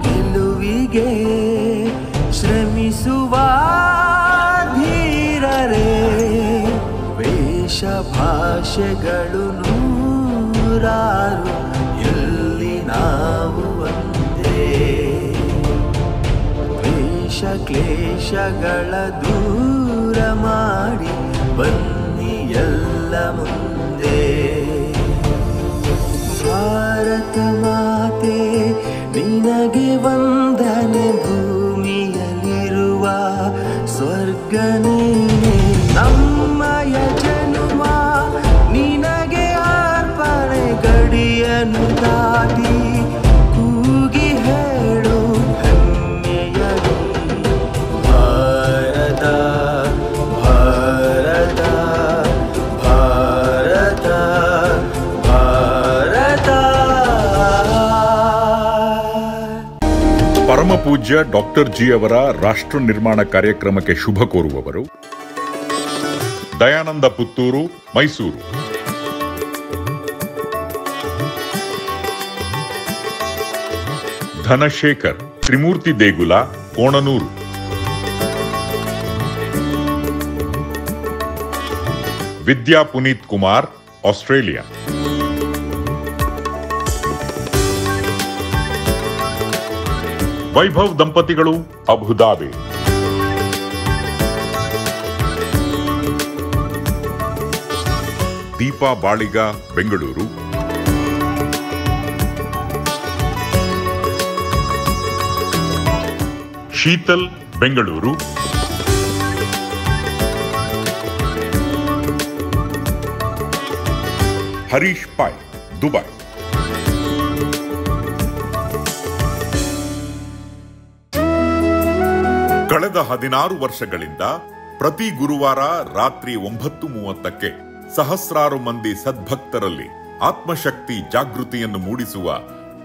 ಗೆಲುವಿಗೆ ಶ್ರಮಿಸುವ ಧೀರರೇ. ವೇಷ ಭಾಷೆಗಳು ನೂರಾರು, ಎಲ್ಲಿ ನಾವು ಒಂದೇ. ವೇಷ ಕ್ಲೇಶಗಳ ದೂರ ಮಾಡಿ ಬನ್ನಿ ಎಲ್ಲ ಮುಂದೆ. ಭಾರತ ಮಾತೆ ನಿನಗೆ ವಂದನೆ, ಭೂಮಿಯಲ್ಲಿರುವ ಸ್ವರ್ಗ ನೀನೆ. ನಮ್ಮಯ ಜನುಮ ನಿನಗೆ ಅರ್ಪಣೆ, ಗಡಿಯನ್ನು ದಾಟಿ ಕೂಗಿ ಹೇಳು ಹೆಮ್ಮೆಯಲಿ. ಭಾರತ ಭಾರತ ಭಾರತ ಭಾರತ. ಪರಮ ಪೂಜ್ಯ ಡಾಕ್ಟರ್ ಜಿ ಅವರ ರಾಷ್ಟ್ರ ನಿರ್ಮಾಣ ಕಾರ್ಯಕ್ರಮಕ್ಕೆ ಶುಭ ಕೋರುವವರು ದಯಾನಂದ ಪುತ್ತೂರು, ಮೈಸೂರು. ಧನಶೇಖರ್, ತ್ರಿಮೂರ್ತಿ ದೇಗುಲ, ಕೋಣನೂರು. ವಿದ್ಯಾ ಪುನೀತ್ ಕುಮಾರ್, ಆಸ್ಟ್ರೇಲಿಯಾ. ವೈಭವ್ ದಂಪತಿಗಳು, ಅಬುಧಾಬಿ. ದೀಪಾ ಬಾಳಿಗ, ಬೆಂಗಳೂರು. ಶೀತಲ್, ಬೆಂಗಳೂರು. ಹರೀಶ್ ಪಾಯ್, ದುಬೈ. ಕಳೆದ 16 ವರ್ಷಗಳಿಂದ ಪ್ರತಿ ಗುರುವಾರ ರಾತ್ರಿ 9:30ಕ್ಕೆ ಸಹಸ್ರಾರು ಮಂದಿ ಸದ್ಭಕ್ತರಲ್ಲಿ ಆತ್ಮಶಕ್ತಿ ಜಾಗೃತಿಯನ್ನು ಮೂಡಿಸುವ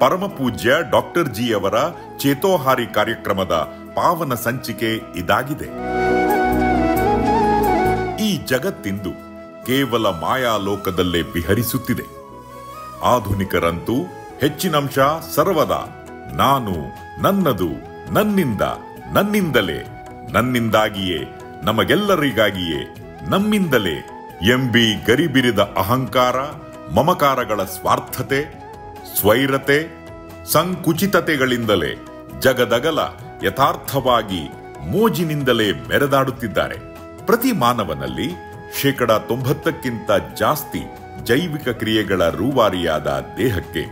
ಪರಮಪೂಜ್ಯ ಡಾಕ್ಟರ್ ಜಿ ಅವರ ಚೇತೋಹಾರಿ ಕಾರ್ಯಕ್ರಮದ ಪಾವನ ಸಂಚಿಕೆ ಇದಾಗಿದೆ. ಈ ಜಗತ್ತಿಂದು ಕೇವಲ ಮಾಯಾಲೋಕದಲ್ಲೇ ವಿಹರಿಸುತ್ತಿದೆ. ಆಧುನಿಕರಂತೂ ಹೆಚ್ಚಿನಂಶ ಸರ್ವದಾ ನಾನು, ನನ್ನದು, ನನ್ನಿಂದ, ನನ್ನಿಂದಲೇ, ನನ್ನಿಂದಾಗಿಯೇ, ನಮಗೆಲ್ಲರಿಗಾಗಿಯೇ, ನಮ್ಮಿಂದಲೇ ಎಂಬಿ ಗರಿಬಿರಿದ ಅಹಂಕಾರ, ಮಮಕಾರಗಳ ಸ್ವಾರ್ಥತೆ, ಸ್ವೈರತೆ, ಸಂಕುಚಿತತೆಗಳಿಂದಲೇ ಜಗದಗಲ ಯಥಾರ್ಥವಾಗಿ ಮೋಜಿನಿಂದಲೇ ಮೆರೆದಾಡುತ್ತಿದ್ದಾರೆ. ಪ್ರತಿ ಮಾನವನಲ್ಲಿ 90%ಕ್ಕಿಂತ ಜಾಸ್ತಿ ಜೈವಿಕ ಕ್ರಿಯೆಗಳ ರೂವಾರಿಯಾದ ದೇಹಕ್ಕೆ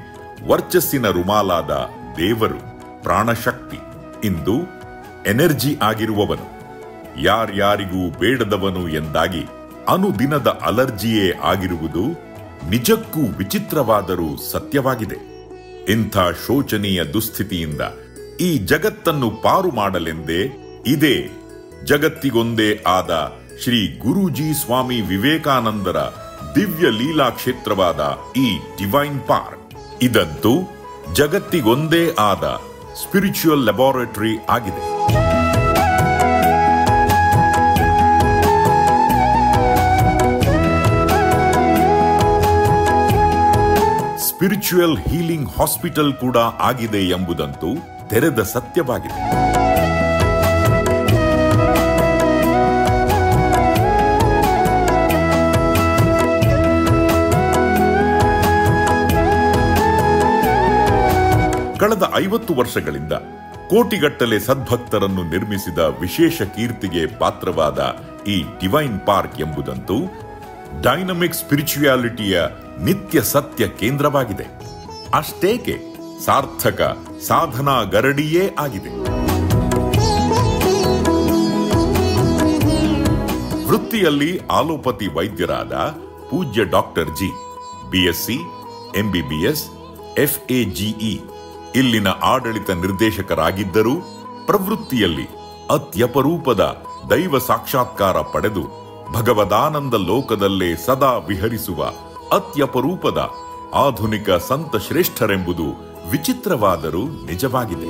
ವರ್ಚಸ್ಸಿನ ರುಮಾಲಾದ ದೇವರು ಪ್ರಾಣಶಕ್ತಿ ಇಂದು ಎನರ್ಜಿ ಆಗಿರುವವನು, ಯಾರ್ಯಾರಿಗೂ ಬೇಡದವನು ಎಂದಾಗಿ ಅನುದಿನದ ಅಲರ್ಜಿಯೇ ಆಗಿರುವುದು ನಿಜಕ್ಕೂ ವಿಚಿತ್ರವಾದರೂ ಸತ್ಯವಾಗಿದೆ. ಇಂಥ ಶೋಚನೀಯ ದುಸ್ಥಿತಿಯಿಂದ ಈ ಜಗತ್ತನ್ನು ಪಾರು ಮಾಡಲೆಂದೇ ಇದೇ ಜಗತ್ತಿಗೊಂದೇ ಆದ ಶ್ರೀ ಗುರೂಜಿ ಸ್ವಾಮಿ ವಿವೇಕಾನಂದರ ದಿವ್ಯ ಲೀಲಾ ಕ್ಷೇತ್ರವಾದ ಈ ಡಿವೈನ್ ಪಾರ್ಕ್. ಇದಂತೂ ಜಗತ್ತಿಗೊಂದೇ ಆದ ಸ್ಪಿರಿಚುವಲ್ ಲ್ಯಾಬೋರೇಟರಿ ಆಗಿದೆ. ಸ್ಪಿರಿಚುವಲ್ ಹೀಲಿಂಗ್ ಹಾಸ್ಪಿಟಲ್ ಕೂಡ ಆಗಿದೆ ಎಂಬುದಂತೂ ತೆರೆದ ಸತ್ಯವಾಗಿದೆ. ಕಳೆದ 50 ವರ್ಷಗಳಿಂದ ಕೋಟಿಗಟ್ಟಲೆ ಸದ್ಭಕ್ತರನ್ನು ನಿರ್ಮಿಸಿದ ವಿಶೇಷ ಕೀರ್ತಿಗೆ ಪಾತ್ರವಾದ ಈ ಡಿವೈನ್ ಪಾರ್ಕ್ ಎಂಬುದಂತೂ ಡೈನಮಿಕ್ ಸ್ಪಿರಿಚುಯಾಲಿಟಿಯ ನಿತ್ಯ ಸತ್ಯ ಕೇಂದ್ರವಾಗಿದೆ. ಅಷ್ಟೇಕೆ ಸಾರ್ಥಕ ಸಾಧನಾ ಗರಡಿಯೇ ಆಗಿದೆ. ವೃತ್ತಿಯಲ್ಲಿ ಆಲೋಪತಿ ವೈದ್ಯರಾದ ಪೂಜ್ಯ doctor G BSc, MBBS, FAGE ಇಲ್ಲಿನ ಆಡಳಿತ ನಿರ್ದೇಶಕರಾಗಿದ್ದರೂ ಪ್ರವೃತ್ತಿಯಲ್ಲಿ ಅತ್ಯಪರೂಪದ ದೈವ ಸಾಕ್ಷಾತ್ಕಾರ ಪಡೆದು ಭಗವದಾನಂದ ಲೋಕದಲ್ಲೇ ಸದಾ ವಿಹರಿಸುವ ಅತ್ಯಪರೂಪದ ಆಧುನಿಕ ಸಂತ ಶ್ರೇಷ್ಠರೆಂಬುದು ವಿಚಿತ್ರವಾದರೂ ನಿಜವಾಗಿದೆ.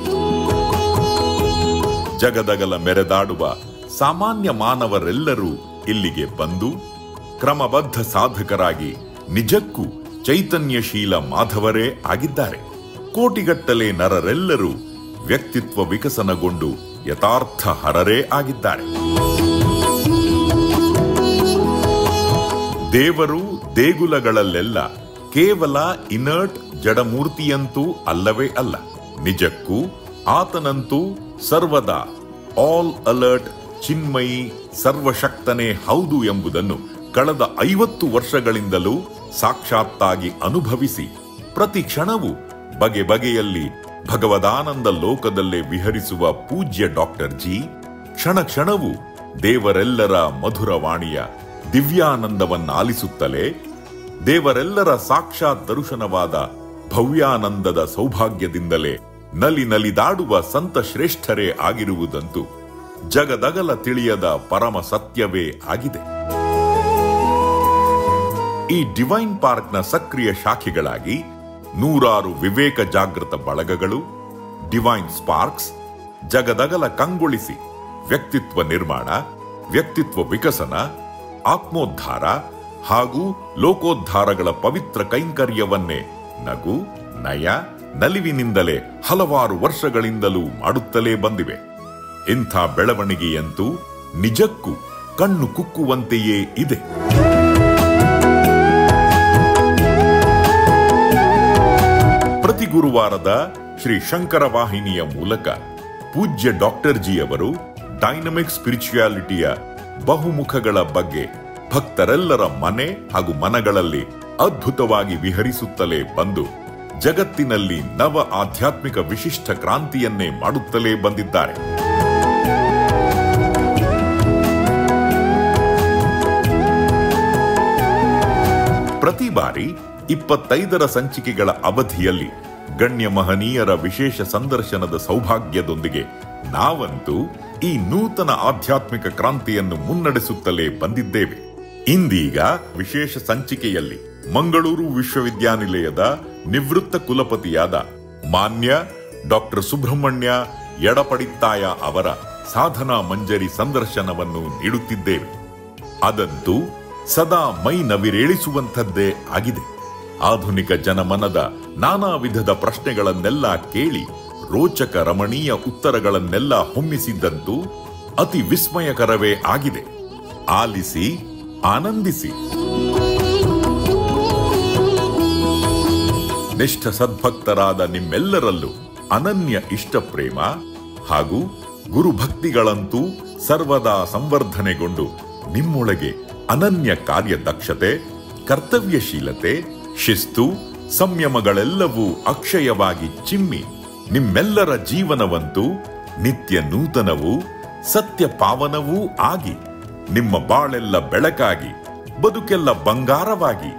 ಜಗದಗಲ ಮೆರೆದಾಡುವ ಸಾಮಾನ್ಯ ಮಾನವರೆಲ್ಲರೂ ಇಲ್ಲಿಗೆ ಬಂದು ಕ್ರಮಬದ್ಧ ಸಾಧಕರಾಗಿ ನಿಜಕ್ಕೂ ಚೈತನ್ಯಶೀಲ ಮಾಧವರೇ ಆಗಿದ್ದಾರೆ. ಕೋಟಿಗಟ್ಟಲೆ ನರರೆಲ್ಲರೂ ವ್ಯಕ್ತಿತ್ವ ವಿಕಸನಗೊಂಡು ಯಥಾರ್ಥ ಹರರೇ ಆಗಿದ್ದಾರೆ. ದೇವರು ದೇಗುಲಗಳಲ್ಲೆಲ್ಲ ಕೇವಲ ಇನರ್ಟ್ ಜಡಮೂರ್ತಿಯಂತೂ ಅಲ್ಲವೇ ಅಲ್ಲ. ನಿಜಕ್ಕೂ ಆತನಂತೂ ಸರ್ವದಾ ಆಲ್ ಅಲರ್ಟ್ ಚಿನ್ಮಯಿ ಸರ್ವಶಕ್ತನೇ ಹೌದು ಎಂಬುದನ್ನು ಕಳೆದ 50 ವರ್ಷಗಳಿಂದಲೂ ಸಾಕ್ಷಾತ್ತಾಗಿ ಅನುಭವಿಸಿ ಪ್ರತಿ ಕ್ಷಣವೂ ಬಗೆ ಬಗೆಯಲ್ಲಿ ಭಗವದಾನಂದ ಲೋಕದಲ್ಲೇ ವಿಹರಿಸುವ ಪೂಜ್ಯ ಡಾಕ್ಟರ್ ಜಿ ಕ್ಷಣ ಕ್ಷಣವೂ ದೇವರೆಲ್ಲರ ಮಧುರವಾಣಿಯ ದಿವ್ಯಾನಂದವನ್ನಾಲಿಸುತ್ತಲೇ ದೇವರೆಲ್ಲರ ಸಾಕ್ಷಾತ್ ದರ್ಶನವಾದ ಭವ್ಯಾನಂದದ ಸೌಭಾಗ್ಯದಿಂದಲೇ ನಲಿ ನಲಿದಾಡುವ ಸಂತ ಶ್ರೇಷ್ಠರೇ ಆಗಿರುವುದಂತೂ ಜಗದಗಲ ತಿಳಿಯದ ಪರಮ ಸತ್ಯವೇ ಆಗಿದೆ. ಈ ಡಿವೈನ್ ಪಾರ್ಕ್ನ ಸಕ್ರಿಯ ಶಾಖೆಗಳಾಗಿ ನೂರಾರು ವಿವೇಕ ಜಾಗೃತ ಬಳಗಗಳು, ಡಿವೈನ್ ಸ್ಪಾರ್ಕ್ಸ್, ಜಗದಗಲ ಕಂಗೊಳಿಸಿ ವ್ಯಕ್ತಿತ್ವ ನಿರ್ಮಾಣ, ವ್ಯಕ್ತಿತ್ವ ವಿಕಸನ, ಆತ್ಮೋದ್ಧಾರ ಹಾಗೂ ಲೋಕೋದ್ಧಾರಗಳ ಪವಿತ್ರ ಕೈಂಕರ್ಯವನ್ನೇ ನಗು, ನಯ, ನಲಿವಿನಿಂದಲೇ ಹಲವಾರು ವರ್ಷಗಳಿಂದಲೂ ಮಾಡುತ್ತಲೇ ಬಂದಿವೆ. ಇಂಥ ಬೆಳವಣಿಗೆಯಂತೂ ನಿಜಕ್ಕೂ ಕಣ್ಣು ಕುಕ್ಕುವಂತೆಯೇ ಇದೆ. ಪ್ರತಿ ಗುರುವಾರದ ಶ್ರೀ ಶಂಕರ ವಾಹಿನಿಯ ಮೂಲಕ ಪೂಜ್ಯ ಡಾಕ್ಟರ್ ಜಿ ಅವರು ಡೈನಮಿಕ್ ಸ್ಪಿರಿಚುಯಾಲಿಟಿಯ ಬಹುಮುಖಗಳ ಬಗ್ಗೆ ಭಕ್ತರೆಲ್ಲರ ಮನೆ ಹಾಗೂ ಮನಗಳಲ್ಲಿ ಅದ್ಭುತವಾಗಿ ವಿಹರಿಸುತ್ತಲೇ ಬಂದು ಜಗತ್ತಿನಲ್ಲಿ ನವ ಆಧ್ಯಾತ್ಮಿಕ ವಿಶಿಷ್ಟ ಕ್ರಾಂತಿಯನ್ನೇ ಮಾಡುತ್ತಲೇ ಬಂದಿದ್ದಾರೆ. ಪ್ರತಿ ಬಾರಿ 25ರ ಸಂಚಿಕೆಗಳ ಅವಧಿಯಲ್ಲಿ ಗಣ್ಯ ಮಹನೀಯರ ವಿಶೇಷ ಸಂದರ್ಶನದ ಸೌಭಾಗ್ಯದೊಂದಿಗೆ ನಾವಂತೂ ಈ ನೂತನ ಆಧ್ಯಾತ್ಮಿಕ ಕ್ರಾಂತಿಯನ್ನು ಮುನ್ನಡೆಸುತ್ತಲೇ ಬಂದಿದ್ದೇವೆ. ಇಂದೀಗ ವಿಶೇಷ ಸಂಚಿಕೆಯಲ್ಲಿ ಮಂಗಳೂರು ವಿಶ್ವವಿದ್ಯಾನಿಲಯದ ನಿವೃತ್ತ ಕುಲಪತಿಯಾದ ಮಾನ್ಯ ಡಾಕ್ಟರ್ ಸುಬ್ರಹ್ಮಣ್ಯ ಎಡಪಡಿತ್ತಾಯ ಅವರ ಸಾಧನಾ ಮಂಜರಿ ಸಂದರ್ಶನವನ್ನು ನೀಡುತ್ತಿದ್ದೇವೆ. ಅದಂತೂ ಸದಾ ಮೈ ನವಿರೇಳಿಸುವಂಥದ್ದೇ ಆಗಿದೆ. ಆಧುನಿಕ ಜನಮನದ ನಾನಾ ವಿಧದ ಪ್ರಶ್ನೆಗಳನ್ನೆಲ್ಲ ಕೇಳಿ ರೋಚಕ ರಮಣೀಯ ಉತ್ತರಗಳನ್ನೆಲ್ಲ ಹೊಮ್ಮಿಸಿದ್ದಂತೂ ಅತಿ ವಿಸ್ಮಯಕರವೇ ಆಗಿದೆ. ಆಲಿಸಿ ಆನಂದಿಸಿ. ನಿಷ್ಠ ಸದ್ಭಕ್ತರಾದ ನಿಮ್ಮೆಲ್ಲರಲ್ಲೂ ಅನನ್ಯ ಇಷ್ಟ ಪ್ರೇಮ ಹಾಗೂ ಗುರುಭಕ್ತಿಗಳಂತೂ ಸರ್ವದಾ ಸಂವರ್ಧನೆಗೊಂಡು ನಿಮ್ಮೊಳಗೆ ಅನನ್ಯ ಕಾರ್ಯದಕ್ಷತೆ, ಕರ್ತವ್ಯಶೀಲತೆ, ಶಿಸ್ತು, ಸಂಯಮಗಳೆಲ್ಲವೂ ಅಕ್ಷಯವಾಗಿ ಚಿಮ್ಮಿ ನಿಮ್ಮೆಲ್ಲರ ಜೀವನವಂತೂ ನಿತ್ಯ ನೂತನವೂ ಸತ್ಯ ಪಾವನವೂ ಆಗಿ ನಿಮ್ಮ ಬಾಳೆಲ್ಲ ಬೆಳಕಾಗಿ ಬದುಕೆಲ್ಲ ಬಂಗಾರವಾಗಿ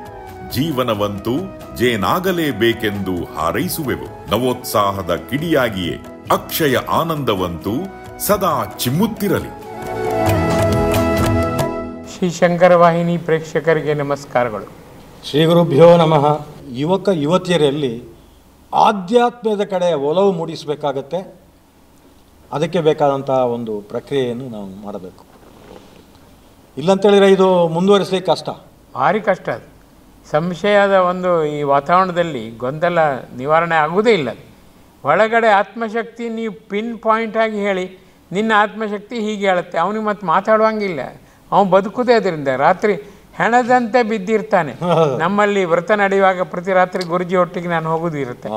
ಜೀವನವಂತೂ ಜೇನಾಗಲೇಬೇಕೆಂದು ಹಾರೈಸುವೆವು. ನವೋತ್ಸಾಹದ ಕಿಡಿಯಾಗಿಯೇ ಅಕ್ಷಯ ಆನಂದವಂತೂ ಸದಾ ಚಿಮ್ಮುತ್ತಿರಲಿ. ಶ್ರೀ ಶಂಕರ ವಾಹಿನಿ ಪ್ರೇಕ್ಷಕರಿಗೆ ನಮಸ್ಕಾರಗಳು. ಶ್ರೀ ಗುರುಭ್ಯೋ ನಮಃ. ಯುವಕ ಯುವತಿಯರಲ್ಲಿ ಆಧ್ಯಾತ್ಮದ ಕಡೆ ಒಲವು ಮೂಡಿಸಬೇಕಾಗತ್ತೆ. ಅದಕ್ಕೆ ಬೇಕಾದಂಥ ಒಂದು ಪ್ರಕ್ರಿಯೆಯನ್ನು ನಾವು ಮಾಡಬೇಕು. ಇಲ್ಲಂತೇಳಿದರೆ ಇದು ಮುಂದುವರಿಸಲಿಕ್ಕೆ ಕಷ್ಟ, ಭಾರಿ ಕಷ್ಟ. ಅದು ಸಂಶಯದ ಒಂದು ಈ ವಾತಾವರಣದಲ್ಲಿ ಗೊಂದಲ ನಿವಾರಣೆ ಆಗುವುದೇ ಇಲ್ಲ. ಒಳಗಡೆ ಆತ್ಮಶಕ್ತಿ ನೀವು ಪಿನ್ ಪಾಯಿಂಟ್ ಆಗಿ ಹೇಳಿ ನಿನ್ನ ಆತ್ಮಶಕ್ತಿ ಹೀಗೆ ಹೇಳುತ್ತೆ. ಅವನಿಗೆ ಮತ್ತೆ ಮಾತಾಡುವಂಗಿಲ್ಲ, ಅವನು ಬದುಕುದೇ ಅದರಿಂದ. ರಾತ್ರಿ ಹೆಣದಂತೆ ಬಿದ್ದಿರ್ತಾನೆ. ನಮ್ಮಲ್ಲಿ ವ್ರತ ನಡೆಯುವಾಗ ಪ್ರತಿ ರಾತ್ರಿ ಗುರುಜಿ ಒಟ್ಟಿಗೆ ನಾನು ಹೋಗೋದು ಇರುತ್ತೆ.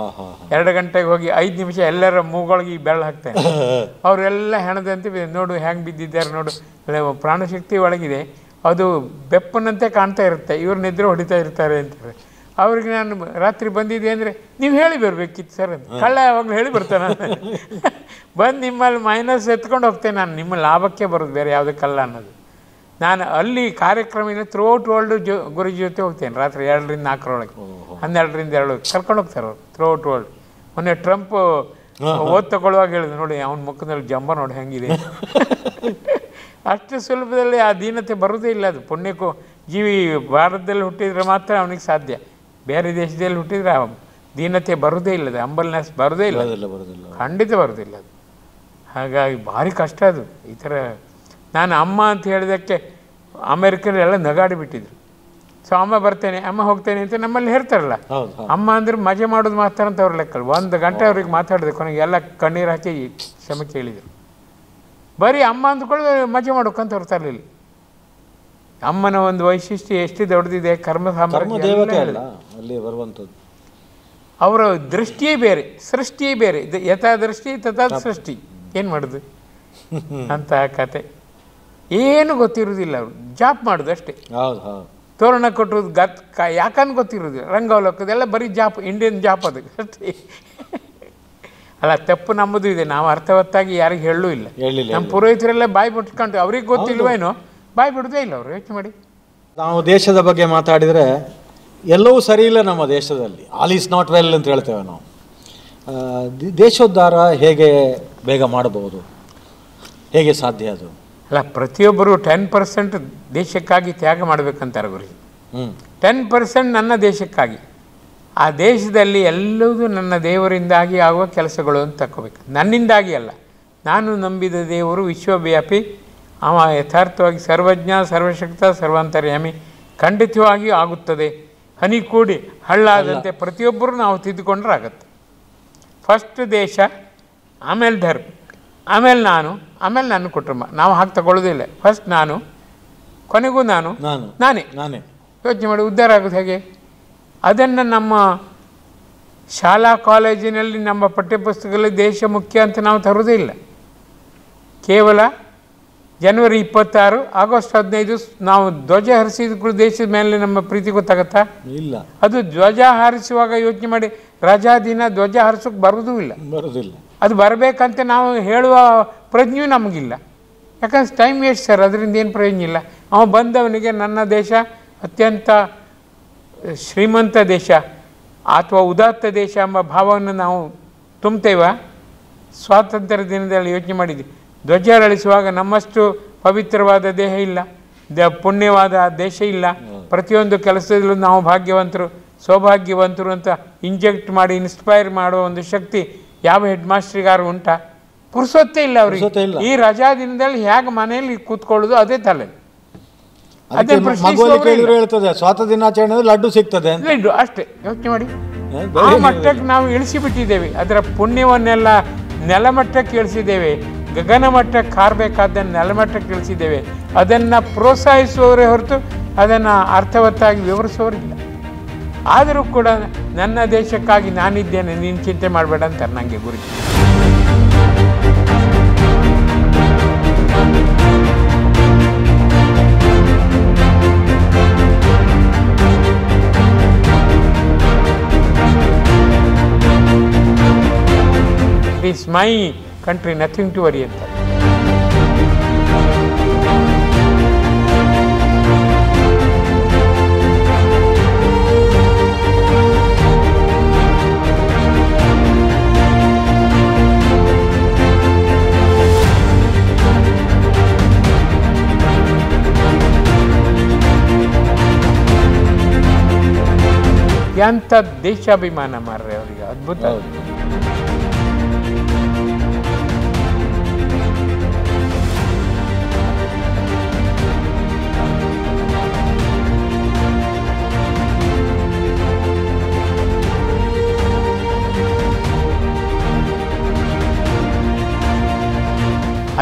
2 ಗಂಟೆಗೆ ಹೋಗಿ 5 ನಿಮಿಷ ಎಲ್ಲರ ಮೂಗಳಿಗೆ ಬೆಳ್ಳ ಹಾಕ್ತೇನೆ. ಅವರೆಲ್ಲ ಹೆಣದಂತೆ ನೋಡು ಹೆಂಗೆ ಬಿದ್ದಿದ್ದಾರೆ ನೋಡು. ಪ್ರಾಣಶಕ್ತಿ ಒಳಗಿದೆ, ಅದು ಬೆಪ್ಪನಂತೆ ಕಾಣ್ತಾ ಇರುತ್ತೆ. ಇವ್ರು ನಿದ್ರೆ ಹೊಡಿತಾ ಇರ್ತಾರೆ ಅಂತಾರೆ. ಅವ್ರಿಗೆ ನಾನು ರಾತ್ರಿ ಬಂದಿದ್ದೆ ಅಂದರೆ ನೀವು ಹೇಳಿ ಬರಬೇಕಿತ್ತು ಸರ್ ಅಂತ. ಕಳ್ಳ ಯಾವಾಗಲೂ ಹೇಳಿ ಬರ್ತಾನೆ. ಬಂದು ನಿಮ್ಮಲ್ಲಿ ಮೈನಸ್ ಎತ್ಕೊಂಡು ಹೋಗ್ತೇನೆ ನಾನು. ನಿಮ್ಮ ಲಾಭಕ್ಕೆ ಬರೋದು, ಬೇರೆ ಯಾವುದಕ್ಕಲ್ಲ ಅನ್ನೋದು. ನಾನು ಅಲ್ಲಿ ಕಾರ್ಯಕ್ರಮ ಥ್ರೂಔಟ್ ವರ್ಲ್ಡ್ ಗುರುಜಿ ಜೊತೆ ಹೋಗ್ತೇನೆ. ರಾತ್ರಿ 2 ರಿಂದ 4 12 ರಿಂದ 2 ಕರ್ಕೊಂಡು ಹೋಗ್ತಾರೆ ಅವರು ಥ್ರೂಔಟ್ ವರ್ಲ್ಡ್. ಮೊನ್ನೆ ಟ್ರಂಪ್ ಓದ್ ತಗೊಳ್ಳುವಾಗ ಹೇಳಿದ್ರು, ನೋಡಿ ಅವನ ಮುಖದಲ್ಲಿ ಜಂಬ ನೋಡಿ ಹೆಂಗಿದೆ. ಅಷ್ಟು ಸುಲಭದಲ್ಲಿ ಆ ದೀನತೆ ಬರೋದೇ ಇಲ್ಲ. ಅದು ಪುಣ್ಯಕ್ಕೂ ಜೀವಿ ಭಾರತದಲ್ಲಿ ಹುಟ್ಟಿದ್ರೆ ಮಾತ್ರ ಅವನಿಗೆ ಸಾಧ್ಯ. ಬೇರೆ ದೇಶದಲ್ಲಿ ಹುಟ್ಟಿದ್ರೆ ದೀನತೆ ಬರೋದೇ ಇಲ್ಲ, ಅದು ಹಂಬಲ್ನೆಸ್ ಬರೋದೇ ಇಲ್ಲ, ಖಂಡಿತ ಬರೋದಿಲ್ಲ ಅದು. ಹಾಗಾಗಿ ಭಾರಿ ಕಷ್ಟ ಅದು. ಈ ಥರ ನಾನು ಅಮ್ಮ ಅಂತ ಹೇಳಿದಕ್ಕೆ ಅಮೇರಿಕರೆಲ್ಲ ನಗಾಡಿ ಬಿಟ್ಟಿದ್ರು. ಸೊ ಅಮ್ಮ ಬರ್ತೇನೆ, ಅಮ್ಮ ಹೋಗ್ತೇನೆ ಅಂತ ನಮ್ಮಲ್ಲಿ ಹೇಳ್ತಾರಲ್ಲ. ಅಮ್ಮ ಅಂದ್ರೆ ಮಜೆ ಮಾಡೋದು ಮಾತ್ರ ಅಂತ ಅವ್ರ ಲೆಕ್ಕಲ್ಲ. 1 ಗಂಟೆ ಅವ್ರಿಗೆ ಮಾತಾಡಿದೆ, ಕೊನೆಗೆ ಎಲ್ಲ ಕಣ್ಣೀರು ಹಾಕಿ ಕ್ಷಮೆ ಕೇಳಿದರು. ಬರೀ ಅಮ್ಮ ಅಂದ್ಕೊಳ್ಳಿ ಮಜೆ ಮಾಡೋಕ್ಕಂತ ಅವ್ರು ತರಲಿಲ್ಲ. ಅಮ್ಮನ ಒಂದು ವೈಶಿಷ್ಟ್ಯ ಎಷ್ಟು ದೊಡ್ಡದಿದೆ, ಕರ್ಮ ದೇವತೆ ಅಲ್ಲ ಅಲ್ಲಿ ಬರುವಂಥದ್ದು. ಅವರ ದೃಷ್ಟಿಯೇ ಬೇರೆ, ಸೃಷ್ಟಿಯೇ ಬೇರೆ. ಯಥಾ ದೃಷ್ಟಿ ತಥಾ ಸೃಷ್ಟಿ. ಏನು ಮಾಡೋದು ಅಂತ ಕತೆ. ಏನು ಗೊತ್ತಿರೋದಿಲ್ಲ. ಅವರು ಜಾಪ್ ಮಾಡೋದು ಅಷ್ಟೇ. ತೋರಣ ಕೊಟ್ಟರು ಯಾಕಂದು ಗೊತ್ತಿರೋದಿಲ್ಲ. ರಂಗವಲೋಕದೆಲ್ಲ ಬರೀ ಜಾಪ್, ಇಂಡಿಯನ್ ಜಾಪ್ ಅದು ಅಷ್ಟೇ. ಅಲ್ಲ, ತಪ್ಪು ನಮ್ಮದು ಇದೆ. ನಾವು ಅರ್ಥವತ್ತಾಗಿ ಯಾರಿಗೆ ಹೇಳಲೂ ಇಲ್ಲ. ನಮ್ಮ ಪುರೋಹಿತರೆಲ್ಲ ಬಾಯಿ ಬಿಟ್ಕೊಂಡು ಅವ್ರಿಗೆ ಗೊತ್ತಿಲ್ವೇನೋ ಬಾಯಿ ಬಿಡೋದೇ ಇಲ್ಲ ಅವರು. ಯೋಚನೆ ಮಾಡಿ. ನಾವು ದೇಶದ ಬಗ್ಗೆ ಮಾತಾಡಿದರೆ ಎಲ್ಲವೂ ಸರಿ ಇಲ್ಲ ನಮ್ಮ ದೇಶದಲ್ಲಿ. ಆಲ್ ಈಸ್ ನಾಟ್ ವೆಲ್ ಅಂತ ಹೇಳ್ತೇವೆ ನಾವು. ದೇಶೋದ್ಧಾರ ಹೇಗೆ ಬೇಗ ಮಾಡಬಹುದು, ಹೇಗೆ ಸಾಧ್ಯ ಅದು? ಅಲ್ಲ, ಪ್ರತಿಯೊಬ್ಬರು 10% ದೇಶಕ್ಕಾಗಿ ತ್ಯಾಗ ಮಾಡಬೇಕಂತಾರೆ ಗುರುಜಿ. 10% ನನ್ನ ದೇಶಕ್ಕಾಗಿ. ಆ ದೇಶದಲ್ಲಿ ಎಲ್ಲವೂ ನನ್ನ ದೇವರಿಂದಾಗಿ ಆಗುವ ಕೆಲಸಗಳು ಅಂತ ತಗೋಬೇಕು. ನನ್ನಿಂದಾಗಿ ಅಲ್ಲ. ನಾನು ನಂಬಿದ ದೇವರು ವಿಶ್ವವ್ಯಾಪಿ, ಅವ ಯಥಾರ್ಥವಾಗಿ ಸರ್ವಜ್ಞ, ಸರ್ವಶಕ್ತ, ಸರ್ವಾಂತರ್ಯಾಮಿ. ಖಂಡಿತವಾಗಿಯೂ ಆಗುತ್ತದೆ. ಹನಿ ಕೂಡಿ ಹಳ್ಳಾದಂತೆ ಪ್ರತಿಯೊಬ್ಬರು ನಾವು ತಿದ್ದುಕೊಂಡ್ರೆ ಆಗುತ್ತೆ. ಫಸ್ಟ್ ದೇಶ, ಆಮೇಲೆ ಧರ್ಮ, ಆಮೇಲೆ ನಾನು, ಆಮೇಲೆ ನನ್ನ ಕುಟುಂಬ. ನಾವು ಹಾಗೆ ತಗೊಳ್ಳೋದಿಲ್ಲ. ಫಸ್ಟ್ ನಾನು, ಕೊನೆಗೂ ನಾನೇ. ಯೋಚನೆ ಮಾಡಿ ಉದ್ಧಾರ ಆಗೋದು ಹೇಗೆ? ಅದನ್ನು ನಮ್ಮ ಶಾಲಾ ಕಾಲೇಜಿನಲ್ಲಿ ನಮ್ಮ ಪಠ್ಯಪುಸ್ತಕದಲ್ಲಿ ದೇಶ ಮುಖ್ಯ ಅಂತ ನಾವು ತರೋದೇ ಇಲ್ಲ. ಕೇವಲ ಜನವರಿ 26, ಆಗಸ್ಟ್ 15 ನಾವು ಧ್ವಜ ಹಾರಿಸಿದ ದೇಶದ ಮೇಲೆ ನಮ್ಮ ಪ್ರೀತಿ ಗೊತ್ತಾಗತ್ತಾ? ಇಲ್ಲ. ಅದು ಧ್ವಜ ಹಾರಿಸುವಾಗ ಯೋಚನೆ ಮಾಡಿ, ರಜಾ ದಿನ ಧ್ವಜ ಹಾರಿಸೋಕೆ ಬರೋದಿಲ್ಲ. ಅದು ಬರಬೇಕಂತ ನಾವು ಹೇಳುವ ಪ್ರಜ್ಞೆಯೂ ನಮಗಿಲ್ಲ. ಯಾಕಂದ್ರೆ ಟೈಮ್ ವೇಸ್ಟ್ ಸರ್. ಅದರಿಂದ ಏನು ಪ್ರಯೋಜನ ಇಲ್ಲ. ಅವ ಬಂದವನಿಗೆ ನನ್ನ ದೇಶ ಅತ್ಯಂತ ಶ್ರೀಮಂತ ದೇಶ ಅಥವಾ ಉದಾತ್ತ ದೇಶ ಎಂಬ ಭಾವವನ್ನು ನಾವು ತುಂಬ್ತೇವ. ಸ್ವಾತಂತ್ರ್ಯ ದಿನದಲ್ಲಿ ಯೋಚನೆ ಮಾಡಿದ್ವಿ. ಧ್ವಜ ಅರಳಿಸುವಾಗ ನಮ್ಮಷ್ಟು ಪವಿತ್ರವಾದ ದೇಹ ಇಲ್ಲ, ಪುಣ್ಯವಾದ ದೇಶ ಇಲ್ಲ. ಪ್ರತಿಯೊಂದು ಕೆಲಸದಲ್ಲೂ ನಾವು ಭಾಗ್ಯವಂತರು, ಸೌಭಾಗ್ಯವಂತರು ಅಂತ ಇಂಜೆಕ್ಟ್ ಮಾಡಿ ಇನ್ಸ್ಪೈರ್ ಮಾಡುವ ಒಂದು ಶಕ್ತಿ ಯಾವ ಹೆಡ್ ಮಾಸ್ಟ್ರಿಗಾರು ಉಂಟಾ? ಪುರ್ಸೊತ್ತೇ ಇಲ್ಲ ಅವ್ರಿಗೆ. ಈ ರಜಾ ದಿನದಲ್ಲಿ ಹೇಗೆ ಮನೆಯಲ್ಲಿ ಕೂತ್ಕೊಳ್ಳೋದು ಅದೇ ತಲೆ. ಸ್ವಾತಂತ್ರ್ಯ ದಿನಾಚರಣೆ ಲಡ್ಡು ಸಿಗ್ತದೆ, ಲಡ್ಡು ಅಷ್ಟೇ. ಯೋಚನೆ ಮಾಡಿ. ಆ ಮಟ್ಟಕ್ಕೆ ನಾವು ಇಳಿಸಿಬಿಟ್ಟಿದ್ದೇವೆ. ಅದರ ಪುಣ್ಯವನ್ನೆಲ್ಲ ನೆಲಮಟ್ಟಕ್ಕೆ ಇಳಿಸಿದ್ದೇವೆ. ಗಗನ ಮಟ್ಟಕ್ಕೆ ಹಾರಬೇಕಾದ್ದನ್ನು ನೆಲಮಟ್ಟಕ್ಕೆ ಇಳಿಸಿದ್ದೇವೆ. ಅದನ್ನು ಪ್ರೋತ್ಸಾಹಿಸುವವರೇ ಹೊರತು ಅದನ್ನು ಅರ್ಥವತ್ತಾಗಿ ವಿವರಿಸುವವರಿಲ್ಲ. ಆದರೂ ಕೂಡ ನನ್ನ ದೇಶಕ್ಕಾಗಿ ನಾನಿದ್ದೇನೆ, ನೀನು ಚಿಂತೆ ಮಾಡಬೇಡ ಅಂತಾರೆ ನನಗೆ Guruji. It is my country, nothing to worry ಅಂತ. ಎಂಥ ದೇಶಾಭಿಮಾನ ಮಾರ್ರೆ ಅವರಿಗೆ, ಅದ್ಭುತ.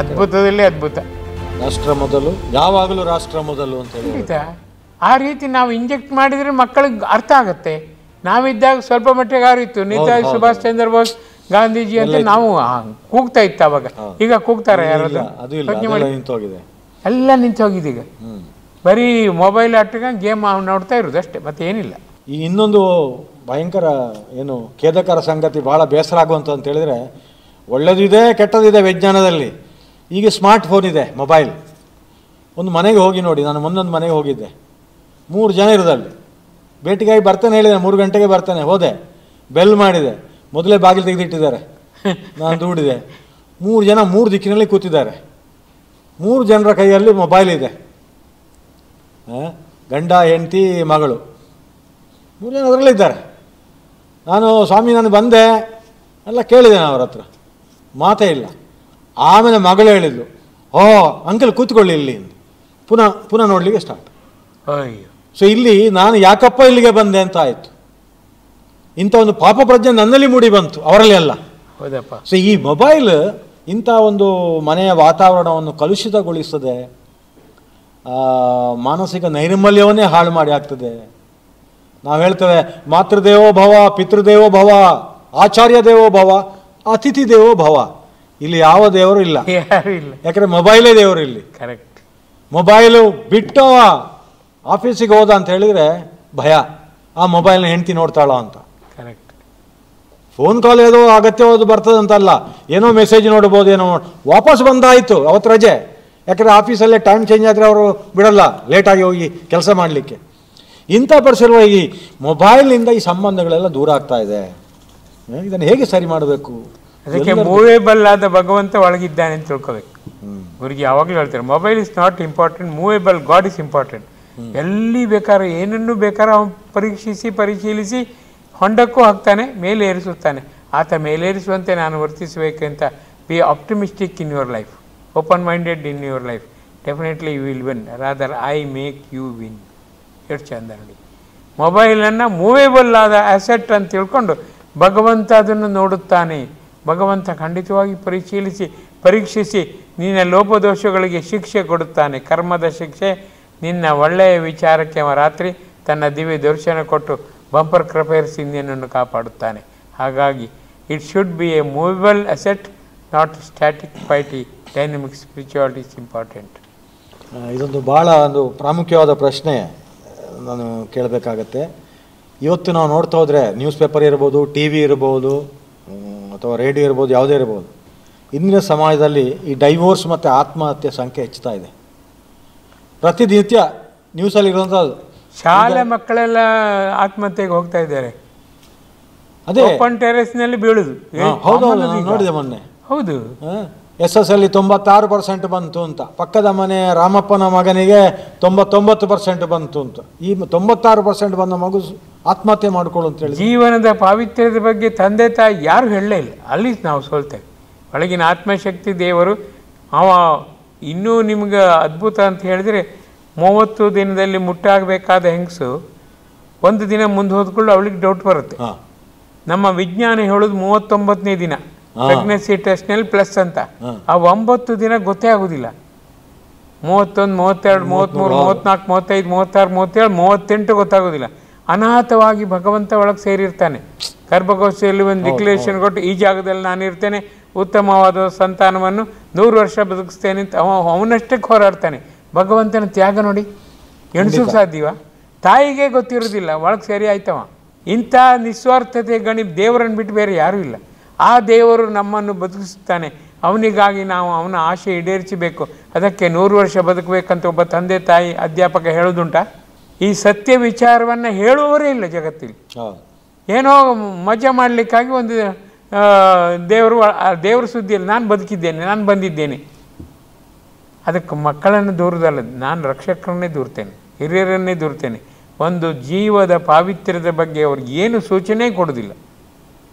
ಅದ್ಭುತದಲ್ಲಿ ಅದ್ಭುತ. ರಾಷ್ಟ್ರ ಮೊದಲು, ಯಾವಾಗಲೂ ರಾಷ್ಟ್ರ ಮೊದಲು ಅಂತ ಹೇಳಿ ಆ ರೀತಿ ನಾವು ಇಂಜೆಕ್ಟ್ ಮಾಡಿದರೆ ಮಕ್ಕಳಿಗೆ ಅರ್ಥ ಆಗುತ್ತೆ. ನಾವಿದ್ದಾಗ ಸ್ವಲ್ಪ ಮಟ್ಟಿಗೆ ಆರಿತ್ತು. ನೇತಾಜಿ ಸುಭಾಷ್ ಚಂದ್ರ ಬೋಸ್, ಗಾಂಧೀಜಿ ಅಂತ ನಾವು ಕೂಗ್ತಾ ಇತ್ತು ಅವಾಗ. ಈಗ ಕೂಗ್ತಾರೆ ಯಾರಾದ್ರೂ? ಎಲ್ಲ ನಿಂತು ಹೋಗಿದೆ. ಈಗ ಬರೀ ಮೊಬೈಲ್ ಆಟಗ ಗೇಮ್ ನೋಡ್ತಾ ಇರೋದು ಅಷ್ಟೇ, ಮತ್ತೆ ಏನಿಲ್ಲ. ಈ ಇನ್ನೊಂದು ಭಯಂಕರ ಏನು ಖೇದಕರ ಸಂಗತಿ, ಭಾಳ ಬೇಸರ ಆಗುವಂಥ ಅಂತ ಹೇಳಿದರೆ, ಒಳ್ಳೆದಿದೆ ಕೆಟ್ಟದಿದೆ ವಿಜ್ಞಾನದಲ್ಲಿ. ಈಗ ಸ್ಮಾರ್ಟ್ ಫೋನ್ ಇದೆ, ಮೊಬೈಲ್. ಒಂದು ಮನೆಗೆ ಹೋಗಿ ನೋಡಿ, ನಾನು ಒಂದೊಂದು ಮನೆಗೆ ಹೋಗಿದ್ದೆ, 3 ಜನ ಇರೋದಲ್ಲಿ. ಭೇಟಿಗಾಗಿ ಬರ್ತೇನೆ ಹೇಳಿದೆ, 3 ಗಂಟೆಗೆ ಬರ್ತೇನೆ. ಹೋದೆ, ಬೆಲ್ ಮಾಡಿದೆ, ಮೊದಲೇ ಬಾಗಿಲು ತೆಗೆದಿಟ್ಟಿದ್ದಾರೆ. ನಾನು ದೂಡಿದೆ. 3 ಜನ 3 ದಿಕ್ಕಿನಲ್ಲಿ ಕೂತಿದ್ದಾರೆ. 3 ಜನರ ಕೈಯಲ್ಲಿ ಮೊಬೈಲ್ ಇದೆ. ಗಂಡ, ಹೆಂಡತಿ, ಮಗಳು, 3 ಜನ ಅದರಲ್ಲಿದ್ದಾರೆ. ನಾನು ಸ್ವಾಮಿ ನಾನು ಬಂದೆ ಎಲ್ಲ ಕೇಳಿದ್ದೇನೆ ಅವ್ರ ಹತ್ರ, ಮಾತೇ ಇಲ್ಲ. ಆಮೇಲೆ ಮಗಳು ಹೇಳಿದ್ಲು, ಓ ಅಂಕಲ್ ಕೂತ್ಕೊಳ್ಳಿ ಇಲ್ಲಿ. ಪುನಃ ನೋಡಲಿಕ್ಕೆ ಸ್ಟಾರ್ಟ್. ಅಯ್ಯೋ, ಸೊ ಇಲ್ಲಿ ನಾನು ಯಾಕಪ್ಪ ಇಲ್ಲಿಗೆ ಬಂದೆ ಅಂತ ಆಯಿತು. ಇಂಥ ಒಂದು ಪಾಪ ಪ್ರಜ್ಞೆ ನನ್ನಲ್ಲಿ ಮೂಡಿ ಬಂತು, ಅವರಲ್ಲಿ ಅಲ್ಲ. ಹೌದಪ್ಪ. ಸೊ ಈ ಮೊಬೈಲ್ ಇಂಥ ಒಂದು ಮನೆಯ ವಾತಾವರಣವನ್ನು ಕಲುಷಿತಗೊಳಿಸ್ತದೆ, ಮಾನಸಿಕ ನೈರ್ಮಲ್ಯವನ್ನೇ ಹಾಳು ಮಾಡಿ ಆಗ್ತದೆ. ನಾವು ಹೇಳ್ತೇವೆ ಮಾತೃದೇವೋ ಭವ, ಪಿತೃದೇವೋ ಭವ, ಆಚಾರ್ಯ ದೇವೋ ಭವ, ಅತಿಥಿ ದೇವೋ ಭವ. ಇಲ್ಲಿ ಯಾವ ದೇವರು ಇಲ್ಲ, ಯಾರು ಇಲ್ಲ. ಯಾಕಂದರೆ ಮೊಬೈಲೇ ದೇವರು ಇಲ್ಲಿ. ಕರೆಕ್ಟ್. ಮೊಬೈಲು ಬಿಟ್ಟು ಆಫೀಸಿಗೆ ಹೋದ ಅಂತ ಹೇಳಿದರೆ ಭಯ, ಆ ಮೊಬೈಲ್ನ ಹೆಂಡ್ತಿ ನೋಡ್ತಾಳೋ ಅಂತ. ಕರೆಕ್ಟ್. ಫೋನ್ ಕಾಲ್ ಏನೋ ಅಗತ್ಯವಾದ ಬರ್ತದಂತಲ್ಲ, ಏನೋ ಮೆಸೇಜ್ ನೋಡ್ಬೋದು, ಏನೋ ವಾಪಸ್ ಬಂದಾಯಿತು ಅವತ್ತು ರಜೆ. ಯಾಕಂದರೆ ಆಫೀಸಲ್ಲೇ ಟೈಮ್ ಚೇಂಜ್ ಆದರೆ ಅವರು ಬಿಡಲ್ಲ ಲೇಟಾಗಿ ಹೋಗಿ ಕೆಲಸ ಮಾಡಲಿಕ್ಕೆ. ಇಂಥ ಪರಿಸರವಾಗಿ ಈ ಮೊಬೈಲ್ನಿಂದ ಈ ಸಂಬಂಧಗಳೆಲ್ಲ ದೂರ ಆಗ್ತಾ ಇದೆ. ಇದನ್ನು ಹೇಗೆ ಸರಿ ಮಾಡಬೇಕು? ಅದಕ್ಕೆ ಮೂವೇಬಲ್ ಆದ ಭಗವಂತ ಒಳಗಿದ್ದಾನೆ ಅಂತ ತಿಳ್ಕೋಬೇಕು. ಗುರುಜಿ ಯಾವಾಗಲೂ ಹೇಳ್ತಾರೆ mobile is not important, movable god is important. ಎಲ್ಲಿ ಬೇಕಾದ್ರೂ ಏನನ್ನು ಬೇಕಾದ್ರೂ ಅವನು ಪರಿಶೀಲಿಸಿ ಹೊಂಡಕ್ಕೂ ಹಾಕ್ತಾನೆ, ಮೇಲೆ ಏರಿಸುತ್ತಾನೆ. ಆತ ಮೇಲೇರಿಸುವಂತೆ ನಾನು ವರ್ತಿಸಬೇಕಂತ. Be optimistic in your life, open minded in your life, definitely you will win, rather I make you win. ಎಷ್ಟು ಚಂದ ನೋಡಿ. ಮೊಬೈಲನ್ನು ಮೂವೇಬಲ್ ಆದ ಆ್ಯಸೆಟ್ ಅಂತ ತಿಳ್ಕೊಂಡು ಭಗವಂತ ಅದನ್ನು ನೋಡುತ್ತಾನೆ. ಭಗವಂತ ಖಂಡಿತವಾಗಿ ಪರೀಕ್ಷಿಸಿ ನಿನ್ನ ಲೋಪದೋಷಗಳಿಗೆ ಶಿಕ್ಷೆ ಕೊಡುತ್ತಾನೆ, ಕರ್ಮದ ಶಿಕ್ಷೆ. ನಿನ್ನ ಒಳ್ಳೆಯ ವಿಚಾರಕ್ಕೆ ರಾತ್ರಿ ತನ್ನ ದಿವ್ಯ ದರ್ಶನ ಕೊಟ್ಟು ಬಂಪರ್ ಕೃಪೆಯಿರಿಸಿ ನಿನ್ನನ್ನು ಕಾಪಾಡುತ್ತಾನೆ. ಹಾಗಾಗಿ it should be a movable asset, not static piety. Dynamic spirituality is important. ಇದೊಂದು ಭಾಳ ಒಂದು ಪ್ರಾಮುಖ್ಯವಾದ ಪ್ರಶ್ನೆ ನಾನು ಕೇಳಬೇಕಾಗತ್ತೆ. ಇವತ್ತು ನಾವು ನೋಡ್ತಾ ಹೋದರೆ ನ್ಯೂಸ್ ಪೇಪರ್ ಇರ್ಬೋದು, ಟಿ ವಿ ಇರ್ಬೋದು, ಅಥವಾ ರೇಡಿಯೋ ಇರ್ಬೋದು, ಯಾವುದೇ ಇರ್ಬೋದು, ಇಂದಿನ ಸಮಾಜದಲ್ಲಿ ಈ ಡೈವೋರ್ಸ್ ಮತ್ತು ಆತ್ಮಹತ್ಯೆ ಸಂಖ್ಯೆ ಹೆಚ್ಚುತ್ತಾ ಇದೆ. ಪ್ರತಿನಿತ್ಯ ನ್ಯೂಸಲ್ಲಿ ಇರುವಂಥದ್ದು. ಶಾಲೆ ಮಕ್ಕಳೆಲ್ಲ ಆತ್ಮಹತ್ಯೆಗೆ ಹೋಗ್ತಾ ಇದ್ದಾರೆ. ಅದೇ ಓಪನ್ ಟೆರೆಸ್ನಲ್ಲಿ ಬೀಳುದು. ಹೌದು, ನೋಡಿದೆ ಮೊನ್ನೆ. ಹೌದು, SSL 96% ಬಂತು ಅಂತ, ಪಕ್ಕದ ಮನೆ ರಾಮಪ್ಪನ ಮಗನಿಗೆ 99% ಬಂತು ಅಂತ. ಈ 96% ಬಂದ ಮಗು ಆತ್ಮಹತ್ಯೆ ಮಾಡಿಕೊಳ್ಳು ಅಂತೇಳಿ. ಜೀವನದ ಪಾವಿತ್ರ್ಯದ ಬಗ್ಗೆ ತಂದೆ ತಾಯಿ ಯಾರು ಹೇಳಲೇ ಇಲ್ಲ. ಅಲ್ಲಿ ನಾವು ಸೋಲ್ತೇವೆ. ಒಳಗಿನ ಆತ್ಮಶಕ್ತಿ ದೇವರು ಅವ ಇನ್ನೂ ನಿಮ್ಗೆ ಅದ್ಭುತ ಅಂತ ಹೇಳಿದರೆ, 30 ದಿನದಲ್ಲಿ ಮುಟ್ಟಾಗಬೇಕಾದ ಹೆಂಗಸು 1 ದಿನ ಮುಂದೆ ಹೋದ್ಕೊಳ್ಳು ಅವಳಿಗೆ ಡೌಟ್ ಬರುತ್ತೆ. ನಮ್ಮ ವಿಜ್ಞಾನ ಹೇಳೋದು 39ನೇ ದಿನ ಪ್ರೆಗ್ನೆನ್ಸಿ ಟೆಸ್ಟ್ನಲ್ಲಿ ಪ್ಲಸ್ ಅಂತ. ಆ 9 ದಿನ ಗೊತ್ತೇ ಆಗೋದಿಲ್ಲ. 31, 32, 33, 34, 35, 36, 37, 38 ಗೊತ್ತಾಗೋದಿಲ್ಲ. ಅನಾಥವಾಗಿ ಭಗವಂತ ಒಳಗೆ ಸೇರಿರ್ತಾನೆ. ಗರ್ಭಕೋಶದಲ್ಲಿ ಒಂದು ಡಿಕ್ಲೇರೇಷನ್ ಕೊಟ್ಟು, ಈ ಜಾಗದಲ್ಲಿ ನಾನು ಇರ್ತೇನೆ, ಉತ್ತಮವಾದ ಸಂತಾನವನ್ನು 100 ವರ್ಷ ಬದುಕಿಸ್ತೇನೆ ಅಂತ ಅವನಷ್ಟಕ್ಕೆ ಹೋರಾಡ್ತಾನೆ. ಭಗವಂತನ ತ್ಯಾಗ ನೋಡಿ, ಎಣಿಸೋಕೆ ಸಾಧ್ಯವ? ತಾಯಿಗೆ ಗೊತ್ತಿರೋದಿಲ್ಲ, ಒಳಗೆ ಸೇರಿ ಆಯ್ತವ. ಇಂಥ ನಿಸ್ವಾರ್ಥತೆ ದೇವರನ್ನು ಬಿಟ್ಟು ಬೇರೆ ಯಾರೂ ಇಲ್ಲ. ಆ ದೇವರು ನಮ್ಮನ್ನು ಬದುಕಿಸುತ್ತಾನೆ. ಅವನಿಗಾಗಿ ನಾವು ಅವನ ಆಶೆ ಈಡೇರಿಸಬೇಕು. ಅದಕ್ಕೆ 100 ವರ್ಷ ಬದುಕಬೇಕಂತ ಒಬ್ಬ ತಂದೆ ತಾಯಿ ಅಧ್ಯಾಪಕ ಹೇಳೋದುಂಟ? ಈ ಸತ್ಯ ವಿಚಾರವನ್ನು ಹೇಳುವವರೇ ಇಲ್ಲ ಜಗತ್ತಿಲ್ಲಿ. ಏನೋ ಮಜಾ ಮಾಡಲಿಕ್ಕಾಗಿ ಒಂದು ದೇವರ ಸುದ್ದಿಯಲ್ಲಿ ನಾನು ಬದುಕಿದ್ದೇನೆ, ನಾನು ಬಂದಿದ್ದೇನೆ. ಅದಕ್ಕೆ ಮಕ್ಕಳನ್ನು ದೂರದಲ್ಲ, ನಾನು ರಕ್ಷಕರನ್ನೇ ದೂರ್ತೇನೆ, ಹಿರಿಯರನ್ನೇ ದೂರ್ತೇನೆ. ಒಂದು ಜೀವದ ಪಾವಿತ್ರ್ಯದ ಬಗ್ಗೆ ಅವ್ರಿಗೆ ಏನು ಸೂಚನೆ ಕೊಡೋದಿಲ್ಲ.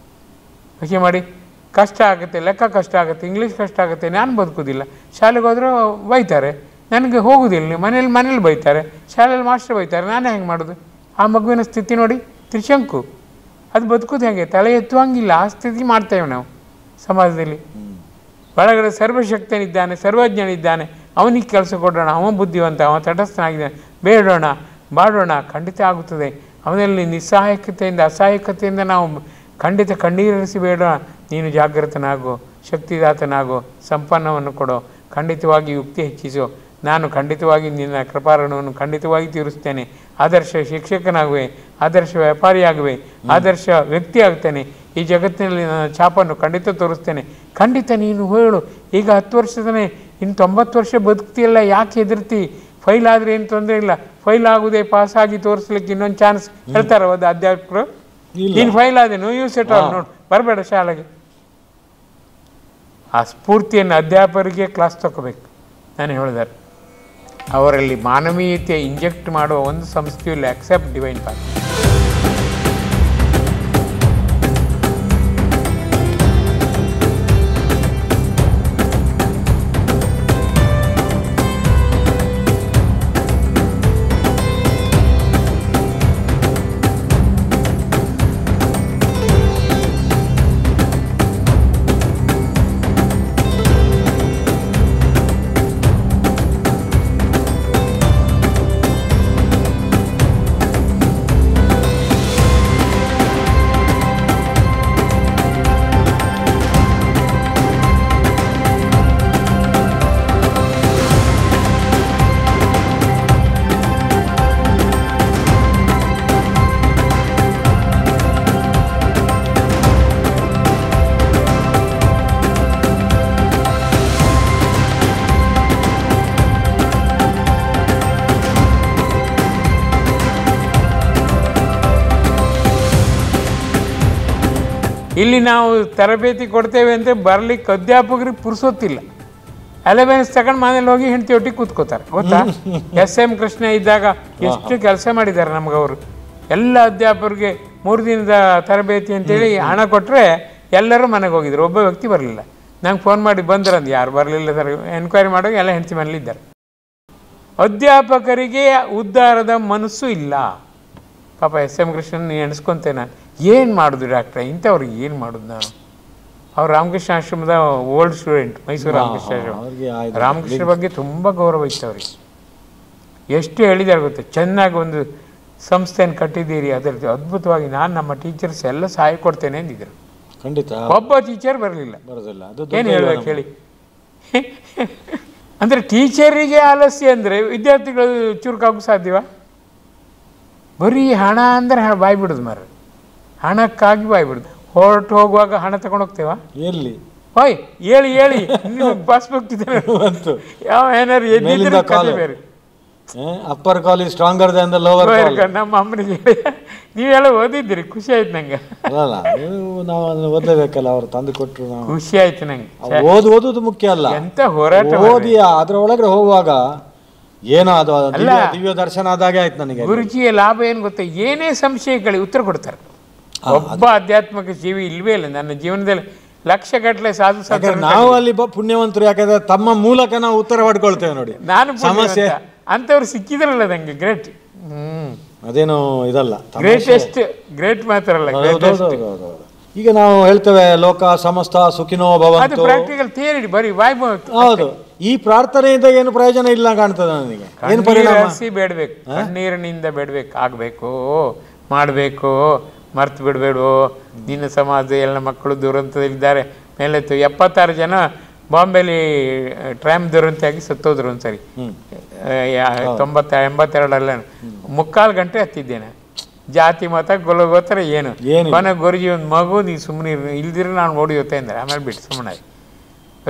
ಯೋಚನೆ ಮಾಡಿ, ಕಷ್ಟ ಆಗುತ್ತೆ, ಲೆಕ್ಕ ಕಷ್ಟ ಆಗುತ್ತೆ, ಇಂಗ್ಲೀಷ್ ಕಷ್ಟ ಆಗುತ್ತೆ, ನಾನು ಬದುಕೋದಿಲ್ಲ. ಶಾಲೆಗೆ ಹೋದರೂ ಬೈತಾರೆ, ನನಗೆ ಹೋಗೋದಿಲ್ಲ. ಮನೇಲಿ ಬೈತಾರೆ, ಶಾಲೆಯಲ್ಲಿ ಮಾಸ್ಟರ್ ಬೈತಾರೆ, ನಾನೇ ಹೆಂಗೆ ಮಾಡೋದು? ಆ ಮಗುವಿನ ಸ್ಥಿತಿ ನೋಡಿ, ತ್ರಿಶಂಕು. ಅದು ಬದುಕೋದು ಹೇಗೆ? ತಲೆ ಎತ್ತುವಂಗಿಲ್ಲ. ಆ ಸ್ಥಿತಿ ಮಾಡ್ತೇವೆ ನಾವು ಸಮಾಜದಲ್ಲಿ. ಒಳಗಡೆ ಸರ್ವಶಕ್ತನಿದ್ದಾನೆ, ಸರ್ವಜ್ಞನಿದ್ದಾನೆ, ಅವನಿಗೆ ಕೆಲಸ ಕೊಡೋಣ, ಅವ ಬುದ್ಧಿವಂತ, ಅವ ತಟಸ್ಥನಾಗಿದ್ದಾನೆ, ಬೇಡೋಣ, ಬಾಡೋಣ, ಖಂಡಿತ ಆಗುತ್ತದೆ. ಅವನಲ್ಲಿ ನಿಸ್ಸಹಾಯಕತೆಯಿಂದ ಅಸಹಾಯಕತೆಯಿಂದ ನಾವು ಖಂಡಿತ ಕಣ್ಣೀರಿಸಿ ಬೇಡೋಣ. ನೀನು ಜಾಗೃತನಾಗು, ಶಕ್ತಿದಾತನಾಗು, ಸಂಪನ್ನವನ್ನು ಕೊಡೋ, ಖಂಡಿತವಾಗಿ ಯುಕ್ತಿ ಹೆಚ್ಚಿಸೋ, ನಾನು ಖಂಡಿತವಾಗಿ ನಿನ್ನ ಕೃಪಾರಣವನ್ನು ಖಂಡಿತವಾಗಿ ತೀರಿಸ್ತೇನೆ. ಆದರ್ಶ ಶಿಕ್ಷಕನಾಗುವೆ, ಆದರ್ಶ ವ್ಯಾಪಾರಿಯಾಗುವೆ, ಆದರ್ಶ ವ್ಯಕ್ತಿ ಆಗ್ತೇನೆ. ಈ ಜಗತ್ತಿನಲ್ಲಿ ನನ್ನ ಛಾಪನ್ನು ಖಂಡಿತ ತೋರಿಸ್ತೇನೆ. ಖಂಡಿತ ನೀನು ಹೇಳು. ಈಗ 10 ವರ್ಷದನೇ, ಇನ್ನು 90 ವರ್ಷ ಬದುಕ್ತಿಯಲ್ಲ, ಯಾಕೆ ಹೆದರ್ತಿ? ಫೈಲ್ ಆದರೆ ಏನು ತೊಂದರೆ ಇಲ್ಲ. ಫೈಲ್ ಆಗುದೇ, ಪಾಸಾಗಿ ತೋರಿಸ್ಲಿಕ್ಕೆ ಇನ್ನೊಂದು ಚಾನ್ಸ್ ಹೇಳ್ತಾರೆ ಒಂದು ಅಧ್ಯಾಪಕರು. ನೀನು ಫೈಲ್ ಆದೆ, ನೋ ಯೂಸ್ ಇಟ್ ಆಲ್, ನೋಡಿ ಬರಬೇಡ ಶಾಲೆಗೆ. ಆ ಸ್ಫೂರ್ತಿಯನ್ನು ಅಧ್ಯಾಪಕರಿಗೆ ಕ್ಲಾಸ್ ತಗೋಬೇಕು. ನಾನು ಹೇಳಿದಾರೆ, ಅವರಲ್ಲಿ ಮಾನವೀಯತೆ ಇಂಜೆಕ್ಟ್ ಮಾಡುವ ಒಂದು ಸಂಸ್ಥೆಯಲ್ಲಿ ಅಕ್ಸೆಪ್ಟ್ ಡಿವೈನ್ ಪಾತ್. ಇಲ್ಲಿ ನಾವು ತರಬೇತಿ ಕೊಡ್ತೇವೆ ಅಂತ ಬರಲಿಕ್ಕೆ ಅಧ್ಯಾಪಕರಿಗೆ ಪುರ್ಸೊತ್ತಿಲ್ಲ. ಅಲೆವೆನ್ಸ್ ತಗೊಂಡು ಮನೇಲಿ ಹೋಗಿ ಹೆಂಡತಿ ಒಟ್ಟಿಗೆ ಕೂತ್ಕೋತಾರೆ. ಗೊತ್ತಾ, SM ಕೃಷ್ಣ ಇದ್ದಾಗ ಎಷ್ಟು ಕೆಲಸ ಮಾಡಿದ್ದಾರೆ ನಮ್ಗೆ ಅವರು. ಎಲ್ಲ ಅಧ್ಯಾಪಕರಿಗೆ 3 ದಿನದ ತರಬೇತಿ ಅಂತೇಳಿ ಹಣ ಕೊಟ್ಟರೆ ಎಲ್ಲರೂ ಮನೆಗೆ ಹೋಗಿದ್ರು, ಒಬ್ಬ ವ್ಯಕ್ತಿ ಬರಲಿಲ್ಲ. ನಂಗೆ ಫೋನ್ ಮಾಡಿ ಬಂದ್ರಂದು, ಯಾರು ಬರಲಿಲ್ಲ ಸರ್, ಎನ್ಕ್ವೈರಿ ಮಾಡೋಕೆ ಎಲ್ಲ ಹೆಂಡತಿ ಮನೇಲಿದ್ದಾರೆ. ಅಧ್ಯಾಪಕರಿಗೆ ಉದ್ಧಾರದ ಮನಸ್ಸು ಇಲ್ಲ. ಪಾಪ SM ಕೃಷ್ಣನ್ ಎಣಿಸ್ಕೊಂತೆ ನಾನು, ಏನು ಮಾಡೋದು ಡಾಕ್ಟ್ರೆ, ಇಂಥವ್ರಿಗೆ ಏನು ಮಾಡೋದು ನಾನು. ಅವ್ರು ರಾಮಕೃಷ್ಣ ಆಶ್ರಮದ ಓಲ್ಡ್ ಸ್ಟೂಡೆಂಟ್, ಮೈಸೂರು ರಾಮಕೃಷ್ಣ ಆಶ್ರಮ. ರಾಮಕೃಷ್ಣ ಬಗ್ಗೆ ತುಂಬ ಗೌರವ ಇತ್ತು ಅವ್ರಿಗೆ. ಎಷ್ಟು ಹೇಳಿದ್ದಾರೆ ಗೊತ್ತೆ, ಚೆನ್ನಾಗಿ ಒಂದು ಸಂಸ್ಥೆಯನ್ನು ಕಟ್ಟಿದ್ದೀರಿ, ಅದರಲ್ಲಿ ಅದ್ಭುತವಾಗಿ ನಾನು ನಮ್ಮ ಟೀಚರ್ಸ್ ಎಲ್ಲ ಸಹಾಯ ಕೊಡ್ತೇನೆ ಅಂದಿದ್ರು. ಖಂಡಿತ ಒಬ್ಬ ಟೀಚರ್ ಬರಲಿಲ್ಲ. ಬರೋದಿಲ್ಲ, ಏನು ಹೇಳ್ಬೇಕು ಹೇಳಿ. ಅಂದರೆ ಟೀಚರಿಗೆ ಆಲಸ್ಯ ಅಂದರೆ ವಿದ್ಯಾರ್ಥಿಗಳು ಚುರುಕಾಗು ಸಾಧ್ಯವಾ? ಬರೀ ಹಣ ಅಂದರೆ ಬಾಯಿ ಬಿಡೋದು ಮಾರ, ಹಣಕ್ಕಾಗಿ ಬಾಯಿ ಬಿಡೋದು. ಹೊರಟು ಹೋಗುವಾಗ ಹಣ ತಗೊಂಡು ಹೋಗ್ತೇವಾ? ಎಲ್ಲಿ ಹೋಯ್ ಹೇಳಿ ಪಾಸ್ಬುಕ್ ಯಾವ ಏನಾರು ಎದ್ದಿದ್ರೆ ಕಥೆ ಬೇರೆ. Upper call is stronger Dhan the lower ಕಾಲ್. ನಮ್ಮ ಅಮ್ಮನಿಗೆ ನೀವೆಲ್ಲ ಓದಿದ್ದೀರಿ, ಖುಷಿ ಆಯ್ತು ನಂಗೆ. ಅಲ್ಲ, ನಾವು ಅದನ್ನ ಓದಲೇಬೇಕಲ್ಲ, ಅವ್ರು ತಂದು ಕೊಟ್ಟರು. ನಾವು ಖುಷಿ ಆಯ್ತು ನಂಗೆ. ಓದುವುದು ಮುಖ್ಯ ಅಲ್ಲ, ಎಂತ ಹೋರಾಟ. ಓದಿ ಅದರ ಒಳಗಡೆ ಹೋಗುವಾಗ ಏನೋ ಅದು ದಿವ್ಯ ದರ್ಶನ ಆದಾಗೆ ಆಯ್ತು ನನಗೆ. ಗುರುಜಿಯ ಲಾಭ ಏನು ಗೊತ್ತಾ, ಏನೇ ಸಂಶಯಗಳಿಗೆ ಉತ್ತರ ಕೊಡ್ತಾರೆ. ಒಬ್ಬ ಆಧ್ಯಾತ್ಮಿಕ ಜೀವಿ ಇಲ್ವೇ ಇಲ್ಲ ನನ್ನ ಜೀವನದಲ್ಲಿ. ಲಕ್ಷಗಟ್ಟಲೆ ಸಾಧು ನಾವು ಅಲ್ಲಿ ಪುಣ್ಯವಂತರು, ಯಾಕಂದ್ರೆ ತಮ್ಮ ಮೂಲಕ ನಾವು ಉತ್ತರ ಪಡ್ಕೊಳ್ತೇವೆ ನೋಡಿ. ನಾನು ಸಮಸ್ಯೆ ಅಂತವ್ರು ಸಿಕ್ಕಿದ್ರಲ್ಲ ನಂಗೆ ಗ್ರೇಟ್. ಅದೇನು ಇದಲ್ಲ, ಗ್ರೇಟ್ ಮಾತ್ರ ಅಲ್ಲ. ಈಗ ನಾವು ಹೇಳ್ತೇವೆ ಲೋಕ ಸಮಸ್ತ ಸುಖಿನೋ ಭವಂತು, ಪ್ರಾಕ್ಟಿಕಲ್ ಥಿಯರಿ ಬರೀ ವಾಯ್ಬ. ಹೌದು, ಈ ಪ್ರಾರ್ಥನೆಯಿಂದ ಏನು ಪ್ರಯೋಜನ ಇಲ್ಲ ಕಾಣ್ತದೆ ನನಗೆ. ಏನು ಪರಿಣಾಮ? ಬೇಡಬೇಕು, ಕಣ್ಣೀರಿನಿಂದ ಬೇಡಬೇಕು, ಆಗಬೇಕು, ಮಾಡಬೇಕು, ಮರ್ತು ಬಿಡಬೇಡು. ನಿನ್ನ ಸಮಾಜ ಎಲ್ಲ ಮಕ್ಕಳು ದುರಂತದಲ್ಲಿದ್ದಾರೆ. ಮೇಲೆತ್ತು 76 ಜನ ಬಾಂಬೆಲಿ ಟ್ರಾಮ್ ದುರಂತಿಯಾಗಿ ಸತ್ತೋದ್ರು ಒಂದ್ಸರಿ. 82 ಮುಕ್ಕಾಲು ಗಂಟೆ ಹತ್ತಿದ್ದೇನೆ. ಜಾತಿ ಮತ ಗೊಲಗೋತ್ರ ಏನು ಕೊನೆ ಗುರುಜಿ ಒಂದು ಮಗು, ನೀ ಸುಮ್ಮನೆ ಇಲ್ದಿರ ನಾನು ಓಡಿ ಹೋಗ್ತಾ ಇದ್ದಾರೆ. ಆಮೇಲೆ ಬಿಟ್ಟು ಸುಮ್ಮನೆ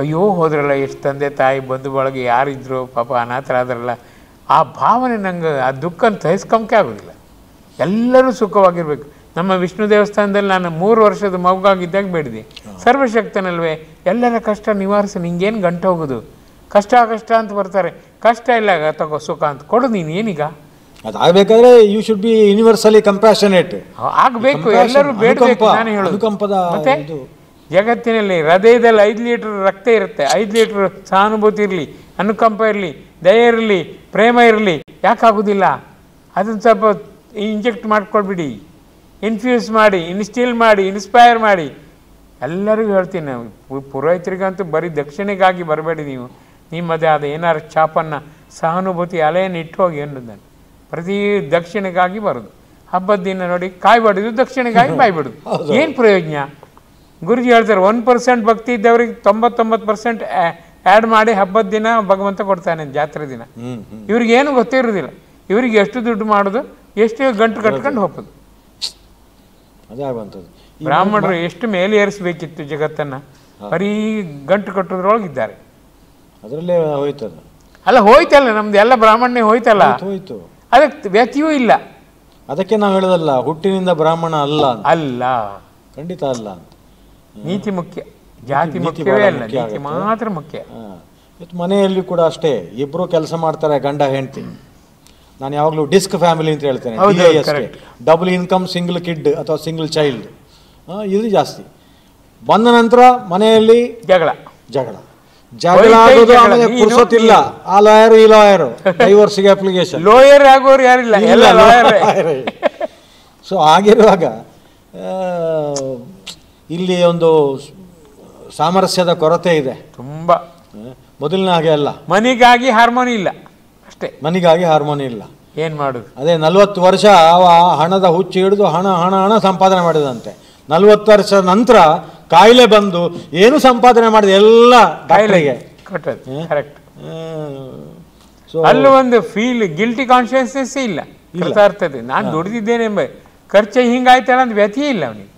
ಅಯ್ಯೋ ಹೋದ್ರಲ್ಲ, ಎಷ್ಟು ತಂದೆ ತಾಯಿ ಬಂಧು ಬಳಗ ಯಾರಿದ್ರು ಪಾಪ ಅನಾಥರಾದ್ರಲ್ಲ. ಆ ಭಾವನೆ ನಂಗೆ, ಆ ದುಃಖನ ಸಹಿಸ್ಕೊಂಬಕ್ಕೆ ಆಗೋದಿಲ್ಲ. ಎಲ್ಲರೂ ಸುಖವಾಗಿರ್ಬೇಕು. ನಮ್ಮ ವಿಷ್ಣು ದೇವಸ್ಥಾನದಲ್ಲಿ ನಾನು 3 ವರ್ಷದ ಮಗುವಾಗಿದ್ದಾಗ ಬೇಡಿದೆ, ಸರ್ವಶಕ್ತನಲ್ವೇ ಎಲ್ಲರ ಕಷ್ಟ ನಿವಾರಿಸಿ, ನಿಂಗೇನು ಗಂಟು ಹೋಗೋದು, ಕಷ್ಟ ಅಂತ ಬರ್ತಾರೆ, ಕಷ್ಟ ಇಲ್ಲ ತಗೋ ಸುಖ ಅಂತ ಕೊಡು ನೀನು. ಏನೀಗ ಅದಾಗಬೇಕಾದ್ರೆ you should be universally compassionate ಆಗಬೇಕು, ಎಲ್ಲರೂ ಬೇಡಬೇಕು. ನಾನು ಹೇಳೋದು ಮತ್ತೆ ಜಗತ್ತಿನಲ್ಲಿ ಹೃದಯದಲ್ಲಿ 5 ಲೀಟರ್ ರಕ್ತ ಇರುತ್ತೆ, 5 ಲೀಟರ್ ಸಹಾನುಭೂತಿ ಇರಲಿ, ಅನುಕಂಪ ಇರಲಿ, ದಯೆ ಇರಲಿ, ಪ್ರೇಮ ಇರಲಿ, ಯಾಕಾಗೋದಿಲ್ಲ? ಅದನ್ನು ಸ್ವಲ್ಪ ಇಂಜೆಕ್ಟ್ ಮಾಡ್ಕೊಳ್ಬಿಡಿ, ಇನ್ಫ್ಯೂಸ್ ಮಾಡಿ, ಇನ್ಸ್ಟಿಲ್ ಮಾಡಿ, ಇನ್ಸ್ಪೈರ್ ಮಾಡಿ. ಎಲ್ಲರಿಗೂ ಹೇಳ್ತೀನಿ ನಾವು, ಪುರೋಹಿತರಿಗಂತೂ ಬರೀ ದಕ್ಷಿಣೆಗಾಗಿ ಬರಬೇಡಿ ನೀವು. ನಿಮ್ಮದೇ ಆದ ಏನಾರು ಛಾಪನ್ನು, ಸಹಾನುಭೂತಿ ಅಲೆಯನ್ನು ಇಟ್ಟು ಹೋಗಿ ಅನ್ನೋದು ನಾನು. ಪ್ರತಿ ದಕ್ಷಿಣೆಗಾಗಿ ಬರೋದು. ಹಬ್ಬದ ದಿನ ನೋಡಿ ಕಾಯಿ ಬಡಿದು ದಕ್ಷಿಣೆಗಾಗಿ ಬಾಯಿ ಬಿಡೋದು, ಏನು ಪ್ರಯೋಜನ? ಗುರುಜಿ ಹೇಳ್ತಾರೆ 1% ಭಕ್ತಿ ಇದ್ದವ್ರಿಗೆ 99% ಆ್ಯಡ್ ಮಾಡಿ ಹಬ್ಬದ ದಿನ ಭಗವಂತ ಕೊಡ್ತಾನೆ, ಜಾತ್ರೆ ದಿನ. ಇವ್ರಿಗೇನು ಗೊತ್ತೇ ಇರೋದಿಲ್ಲ. ಇವ್ರಿಗೆ ಎಷ್ಟು ದುಡ್ಡು ಮಾಡೋದು, ಎಷ್ಟು ಗಂಟು ಕಟ್ಕೊಂಡು ಹೋಗೋದು. ಬ್ರಾಹ್ಮಣರು ಎಷ್ಟು ಮೇಲೆ ಏರಿಸಬೇಕಿತ್ತು ಜಗತ್ತನ್ನು, ಬರೀ ಗಂಟು ಕಟ್ಟೋದ್ರೊಳಗಿದ್ದಾರೆ. ಅದರಲ್ಲೇ ಹೋಯ್ತದ. ಅಲ್ಲ ಹೋಯ್ತಲ್ಲ, ನಮ್ದು ಎಲ್ಲ ಬ್ರಾಹ್ಮಣನೇ ಹೋಯ್ತಲ್ಲ, ಹೋಯ್ತು. ಅದಕ್ಕೆ ವ್ಯತ್ಯೂ ಇಲ್ಲ. ಅದಕ್ಕೆ ನಾವು ಹೇಳೋದಲ್ಲ, ಹುಟ್ಟಿನಿಂದ ಬ್ರಾಹ್ಮಣ ಅಲ್ಲ ಅಲ್ಲ, ಖಂಡಿತ ಅಲ್ಲ. ನೀತಿ ಮುಖ್ಯ, ಜಾತಿ ಮುಖ್ಯವೇ ಅಲ್ಲ, ನೀತಿ ಮಾತ್ರ ಮುಖ್ಯ. ಮನೆಯಲ್ಲಿ ಕೂಡ ಅಷ್ಟೇ, ಇಬ್ರು ಕೆಲಸ ಮಾಡ್ತಾರೆ ಗಂಡ ಹೆಂಡತಿ. ನಾನು ಯಾವಾಗಲೂ ಡಿಸ್ಕ್ ಫ್ಯಾಮಿಲಿ ಅಂತ ಹೇಳ್ತೇನೆ, ಡಬಲ್ ಇನ್ಕಮ್ ಸಿಂಗಲ್ ಕಿಡ್ ಅಥವಾ ಸಿಂಗಲ್ ಚೈಲ್ಡ್, ಇದು ಜಾಸ್ತಿ. ಬಂದ ನಂತರ ಮನೆಯಲ್ಲಿ ಜಗಳ ಆಗೋದು, ಆಮೇಲೆ ಪುರ್ಸೊತ್ತಿಲ್ಲ. ಆ ಲಾಯರ್ ಈ ಲಾಯರ್, ಡೈವರ್ಸ್ಗೆ ಅಪ್ಲಿಕೇಶನ್, ಲಾಯರ್ ಆಗೋರು ಯಾರಿಲ್ಲ, ಎಲ್ಲ ಲಾಯರ್. ಸೊ ಆಗಿರುವಾಗ ಇಲ್ಲಿ ಒಂದು ಸಾಮರಸ್ಯದ ಕೊರತೆ ಇದೆ ತುಂಬ. ಮೊದಲಿನ ಹಾಗೆ ಅಲ್ಲ, ಮನಿಗಾಗಿ ಹಾರ್ಮೋನಿ ಇಲ್ಲ ಅಷ್ಟೇ, ಮನಿಗಾಗಿ ಹಾರ್ಮೋನಿ ಇಲ್ಲ. ಏನು ಮಾಡೋದು? ಅದೇ 40 ವರ್ಷ ಅವ ಹಣದ ಹುಚ್ಚು ಹಿಡಿದು ಹಣ ಸಂಪಾದನೆ ಮಾಡಿದಂತೆ. 40 ವರ್ಷ ನಂತರ ಕಾಯಿಲೆ ಬಂದು ಏನು ಸಂಪಾದನೆ ಮಾಡಿದೆ ಎಲ್ಲ ಕಾಯಿಲೆಗೆ ಕೊಟ್ಟದ್ದು. ಕರೆಕ್ಟ್. ಅಲ್ಲೂ ಒಂದು ಫೀಲ್ ಗಿಲ್ಟಿ ಕಾನ್ಶಿಯಸ್ನೆಸ್ ಇಲ್ಲ, ಕೃತಾರ್ಥತೆ. ನಾನು ದುಡಿದಿದ್ದೇನೆ ಎಂಬ ಖರ್ಚು ಹಿಂಗಾಯ್ತಲ್ಲ ಅಂತ ವ್ಯಥೆ ಇಲ್ಲ ಅವನಿಗೆ.